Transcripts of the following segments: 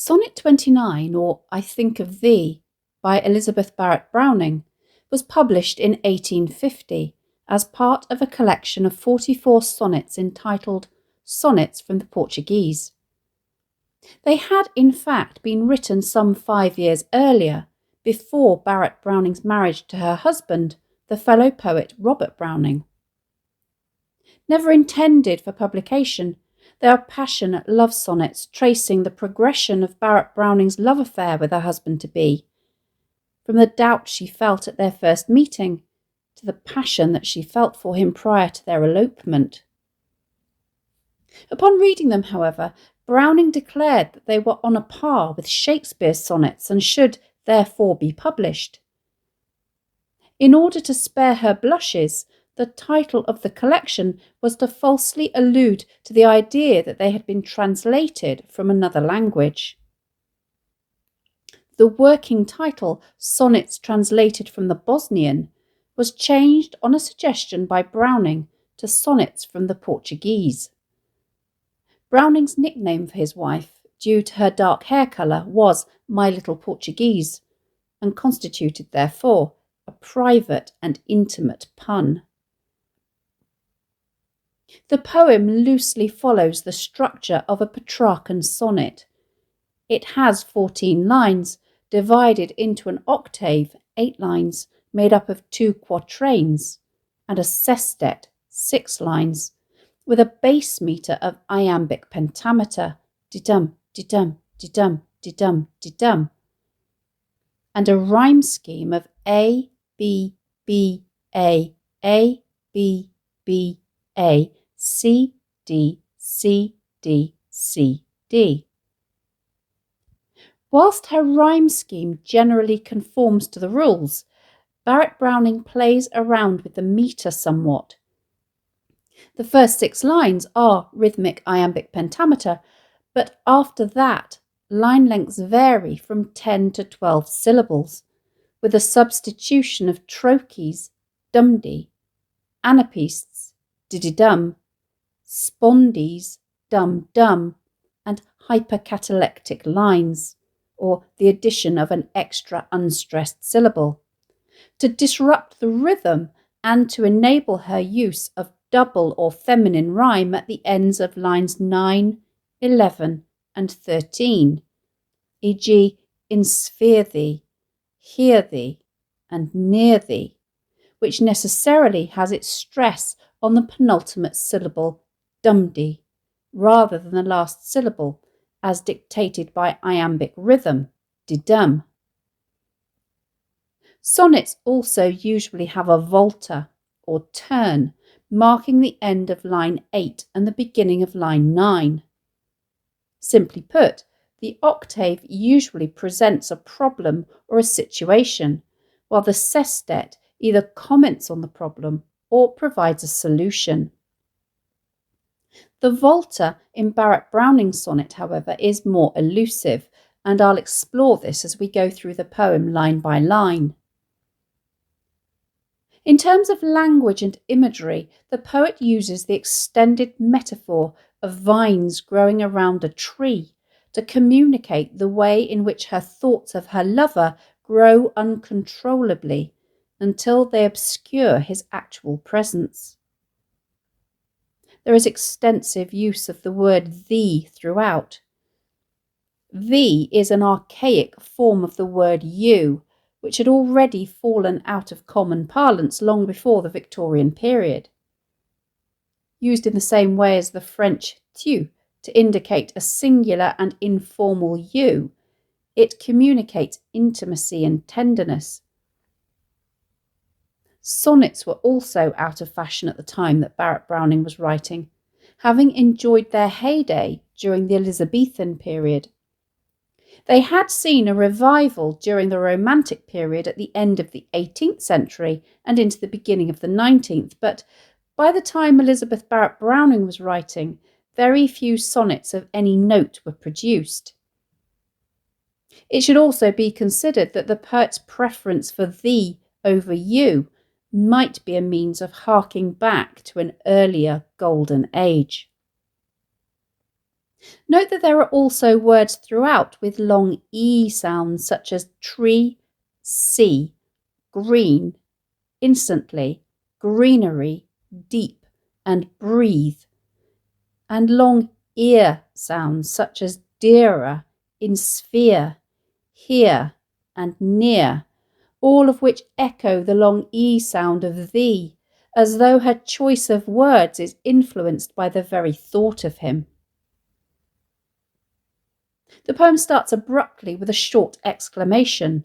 Sonnet 29, or I Think of Thee, by Elizabeth Barrett Browning, was published in 1850 as part of a collection of 44 sonnets entitled Sonnets from the Portuguese. They had in fact been written some 5 years earlier, before Barrett Browning's marriage to her husband, the fellow poet Robert Browning. Never intended for publication, they are passionate love sonnets tracing the progression of Barrett Browning's love affair with her husband-to-be, from the doubt she felt at their first meeting to the passion that she felt for him prior to their elopement. Upon reading them, however, Browning declared that they were on a par with Shakespeare's sonnets and should therefore be published. In order to spare her blushes, the title of the collection was to falsely allude to the idea that they had been translated from another language. The working title, Sonnets Translated from the Bosnian, was changed on a suggestion by Browning to Sonnets from the Portuguese. Browning's nickname for his wife, due to her dark hair colour, was My Little Portuguese, and constituted, therefore, a private and intimate pun. The poem loosely follows the structure of a Petrarchan sonnet. It has 14 lines, divided into an octave, 8 lines, made up of 2 quatrains, and a sestet, 6 lines, with a bass meter of iambic pentameter, di-dum, di-dum, di-dum, di-dum, di-dum, and a rhyme scheme of A, B, B, A, B, B, A, C, D, C, D, C, D. Whilst her rhyme scheme generally conforms to the rules, Barrett Browning plays around with the metre somewhat. The first 6 lines are rhythmic iambic pentameter, but after that, line lengths vary from 10 to 12 syllables, with a substitution of trochees, dum-dee, anapaests, diddy-dum, spondees, dum-dum, and hypercatalectic lines, or the addition of an extra unstressed syllable, to disrupt the rhythm and to enable her use of double or feminine rhyme at the ends of lines 9, 11, and 13, e.g. in sphere thee, hear thee, and near thee, which necessarily has its stress on the penultimate syllable, dum-dee, rather than the last syllable, as dictated by iambic rhythm, di-dum. Sonnets also usually have a volta, or turn, marking the end of line 8 and the beginning of line 9. Simply put, the octave usually presents a problem or a situation, while the sestet either comments on the problem or provides a solution. The volta in Barrett Browning's sonnet, however, is more elusive, and I'll explore this as we go through the poem line by line. In terms of language and imagery, the poet uses the extended metaphor of vines growing around a tree to communicate the way in which her thoughts of her lover grow uncontrollably until they obscure his actual presence. There is extensive use of the word thee throughout. Thee is an archaic form of the word you, which had already fallen out of common parlance long before the Victorian period. Used in the same way as the French tu to indicate a singular and informal you, it communicates intimacy and tenderness. Sonnets were also out of fashion at the time that Barrett Browning was writing, having enjoyed their heyday during the Elizabethan period. They had seen a revival during the Romantic period at the end of the 18th century and into the beginning of the 19th, but by the time Elizabeth Barrett Browning was writing, very few sonnets of any note were produced. It should also be considered that the poet's preference for thee over you might be a means of harking back to an earlier golden age. Note that there are also words throughout with long E sounds such as tree, sea, green, instantly, greenery, deep, and breathe, and long ear sounds such as dearer, in sphere, here, and near, all of which echo the long E sound of thee, as though her choice of words is influenced by the very thought of him. The poem starts abruptly with a short exclamation,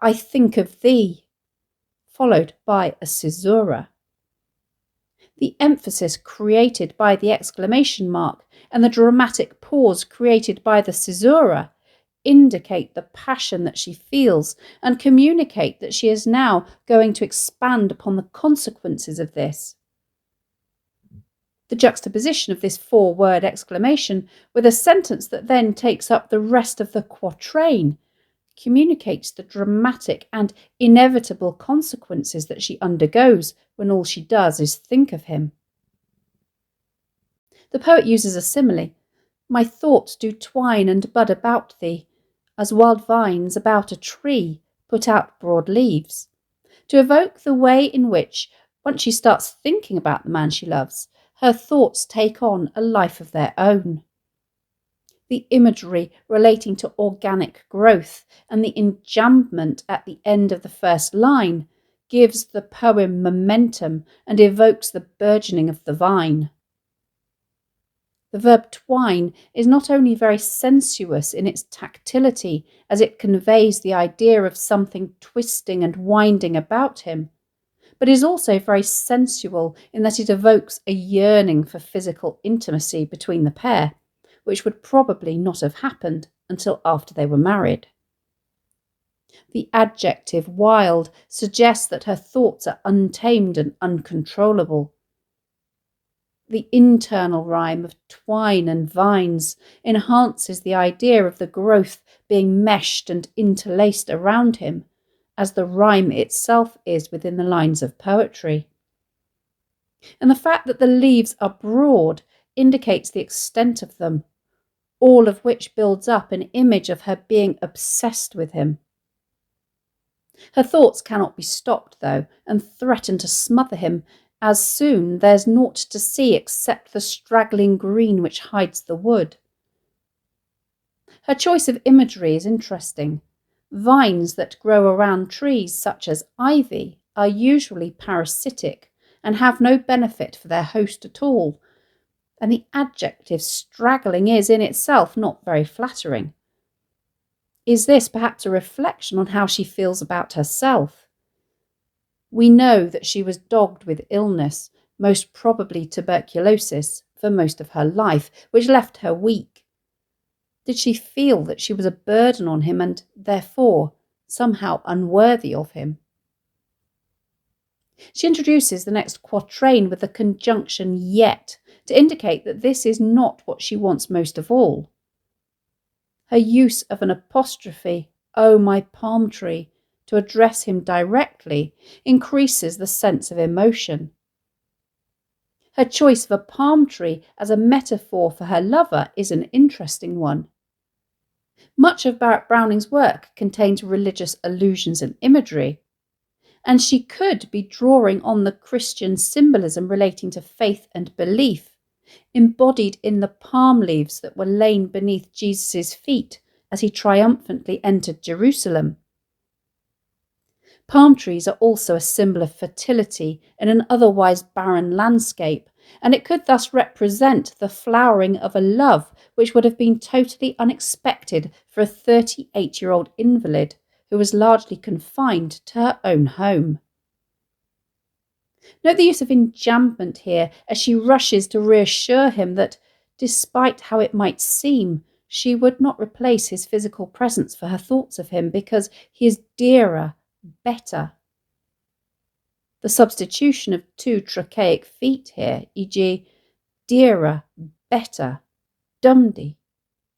I think of thee, followed by a caesura. The emphasis created by the exclamation mark and the dramatic pause created by the caesura indicate the passion that she feels and communicate that she is now going to expand upon the consequences of this. The juxtaposition of this four-word exclamation with a sentence that then takes up the rest of the quatrain communicates the dramatic and inevitable consequences that she undergoes when all she does is think of him. The poet uses a simile. My thoughts do twine and bud about thee, as wild vines about a tree put out broad leaves, to evoke the way in which, once she starts thinking about the man she loves, her thoughts take on a life of their own. The imagery relating to organic growth and the enjambment at the end of the first line gives the poem momentum and evokes the burgeoning of the vine. The verb twine is not only very sensuous in its tactility, as it conveys the idea of something twisting and winding about him, but is also very sensual in that it evokes a yearning for physical intimacy between the pair, which would probably not have happened until after they were married. The adjective wild suggests that her thoughts are untamed and uncontrollable. The internal rhyme of twine and vines enhances the idea of the growth being meshed and interlaced around him, as the rhyme itself is within the lines of poetry. And the fact that the leaves are broad indicates the extent of them, all of which builds up an image of her being obsessed with him. Her thoughts cannot be stopped, though, and threaten to smother him, as soon there's naught to see except the straggling green which hides the wood. Her choice of imagery is interesting. Vines that grow around trees such as ivy are usually parasitic and have no benefit for their host at all, and the adjective straggling is in itself not very flattering. Is this perhaps a reflection on how she feels about herself? We know that she was dogged with illness, most probably tuberculosis, for most of her life, which left her weak. Did she feel that she was a burden on him and, therefore, somehow unworthy of him? She introduces the next quatrain with the conjunction yet to indicate that this is not what she wants most of all. Her use of an apostrophe, "Oh, my palm tree," to address him directly increases the sense of emotion. Her choice of a palm tree as a metaphor for her lover is an interesting one. Much of Barrett Browning's work contains religious allusions and imagery, and she could be drawing on the Christian symbolism relating to faith and belief, embodied in the palm leaves that were laid beneath Jesus' feet as he triumphantly entered Jerusalem. Palm trees are also a symbol of fertility in an otherwise barren landscape, and it could thus represent the flowering of a love which would have been totally unexpected for a 38-year-old invalid who was largely confined to her own home. Note the use of enjambment here as she rushes to reassure him that, despite how it might seem, she would not replace his physical presence for her thoughts of him because he is dearer, better. The substitution of two trochaic feet here, e.g., dearer, better, dumdy,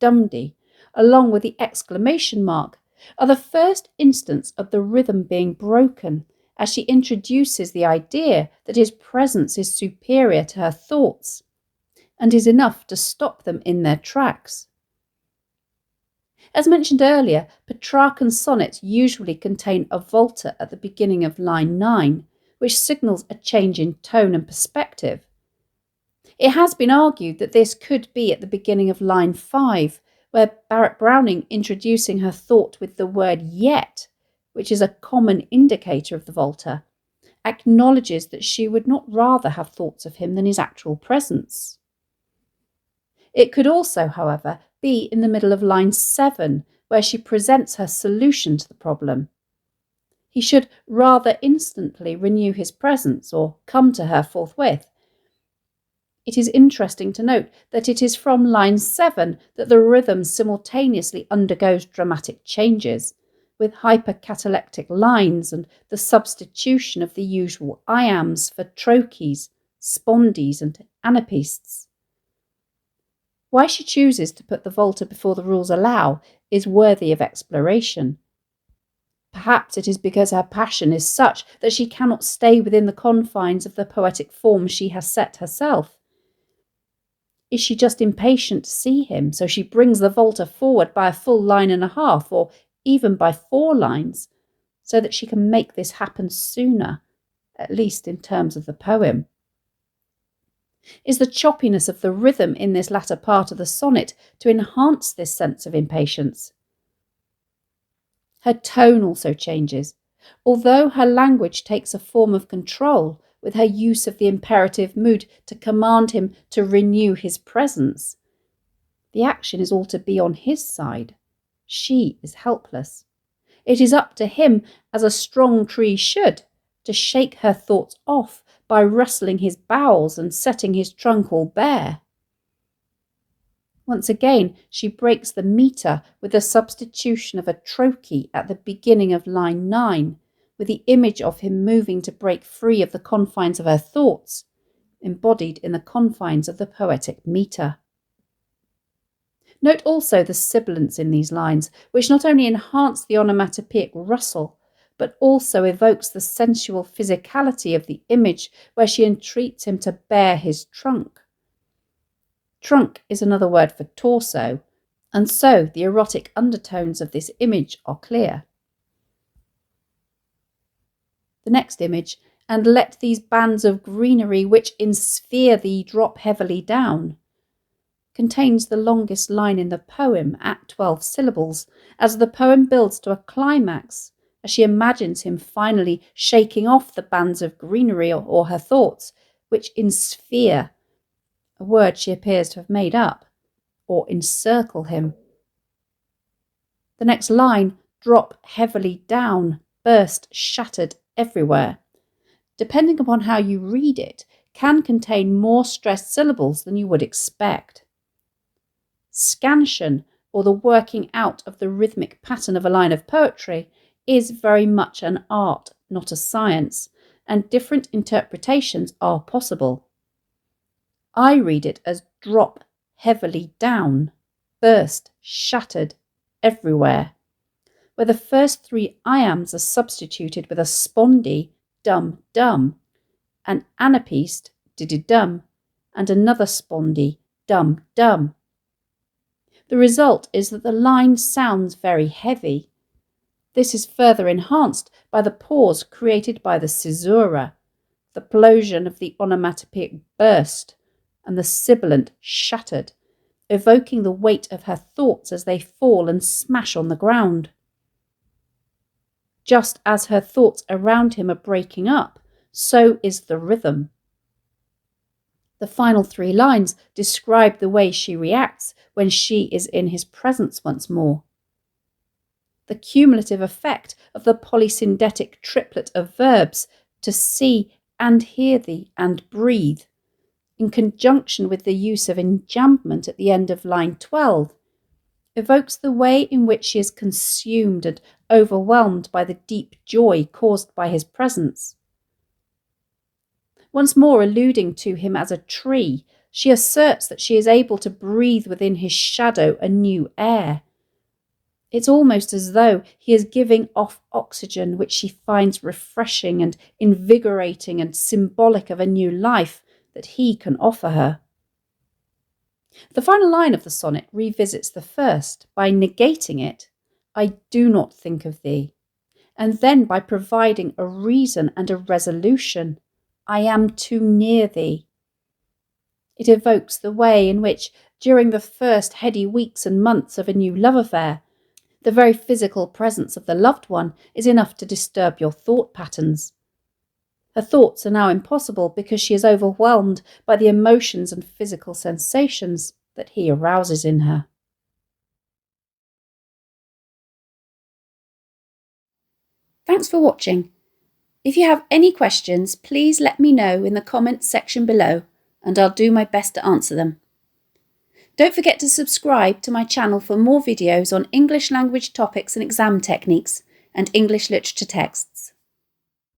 dumdy, along with the exclamation mark, are the first instance of the rhythm being broken as she introduces the idea that his presence is superior to her thoughts, and is enough to stop them in their tracks. As mentioned earlier, Petrarchan sonnets usually contain a volta at the beginning of line 9, which signals a change in tone and perspective. It has been argued that this could be at the beginning of line 5, where Barrett Browning, introducing her thought with the word yet, which is a common indicator of the volta, acknowledges that she would not rather have thoughts of him than his actual presence. It could also, however, be in the middle of line 7, where she presents her solution to the problem. He should rather instantly renew his presence or come to her forthwith. It is interesting to note that it is from line 7 that the rhythm simultaneously undergoes dramatic changes, with hypercatalectic lines and the substitution of the usual iambs for trochees, spondies and anapaests. Why she chooses to put the volta before the rules allow is worthy of exploration. Perhaps it is because her passion is such that she cannot stay within the confines of the poetic form she has set herself. Is she just impatient to see him, so she brings the volta forward by a full line and a half, or even by 4 lines, so that she can make this happen sooner, at least in terms of the poem? Is the choppiness of the rhythm in this latter part of the sonnet to enhance this sense of impatience? Her tone also changes. Although her language takes a form of control, with her use of the imperative mood to command him to renew his presence, the action is all to be on his side. She is helpless. It is up to him, as a strong tree should, to shake her thoughts off by rustling his boughs and setting his trunk all bare. Once again, she breaks the metre with the substitution of a trochee at the beginning of line 9, with the image of him moving to break free of the confines of her thoughts, embodied in the confines of the poetic metre. Note also the sibilants in these lines, which not only enhance the onomatopoeic rustle, but also evokes the sensual physicality of the image where she entreats him to bare his trunk. Trunk is another word for torso, and so the erotic undertones of this image are clear. The next image, and let these bands of greenery which ensphere thee drop heavily down, contains the longest line in the poem at 12 syllables, as the poem builds to a climax, as she imagines him finally shaking off the bands of greenery or her thoughts, which ensphere, a word she appears to have made up, or encircle him. The next line, drop heavily down, burst, shattered everywhere, depending upon how you read it, can contain more stressed syllables than you would expect. Scansion, or the working out of the rhythmic pattern of a line of poetry, is very much an art, not a science, and different interpretations are possible. I read it as drop heavily down, burst, shattered, everywhere, where the first 3 iambs are substituted with a spondee, dum dum, an anapaest, dididum, and another spondee, dum dum. The result is that the line sounds very heavy. This is further enhanced by the pause created by the caesura, the plosion of the onomatopoeic burst, and the sibilant shattered, evoking the weight of her thoughts as they fall and smash on the ground. Just as her thoughts around him are breaking up, so is the rhythm. The final 3 lines describe the way she reacts when she is in his presence once more. The cumulative effect of the polysyndetic triplet of verbs to see and hear thee and breathe, in conjunction with the use of enjambment at the end of line 12, evokes the way in which she is consumed and overwhelmed by the deep joy caused by his presence. Once more alluding to him as a tree, she asserts that she is able to breathe within his shadow a new air. It's almost as though he is giving off oxygen which she finds refreshing and invigorating and symbolic of a new life that he can offer her. The final line of the sonnet revisits the first by negating it, I do not think of thee, and then by providing a reason and a resolution, I am too near thee. It evokes the way in which, during the first heady weeks and months of a new love affair, the very physical presence of the loved one is enough to disturb your thought patterns. Her thoughts are now impossible because she is overwhelmed by the emotions and physical sensations that he arouses in her. Thanks for watching. If you have any questions, please let me know in the comments section below, and I'll do my best to answer them. Don't forget to subscribe to my channel for more videos on English language topics and exam techniques, and English literature texts.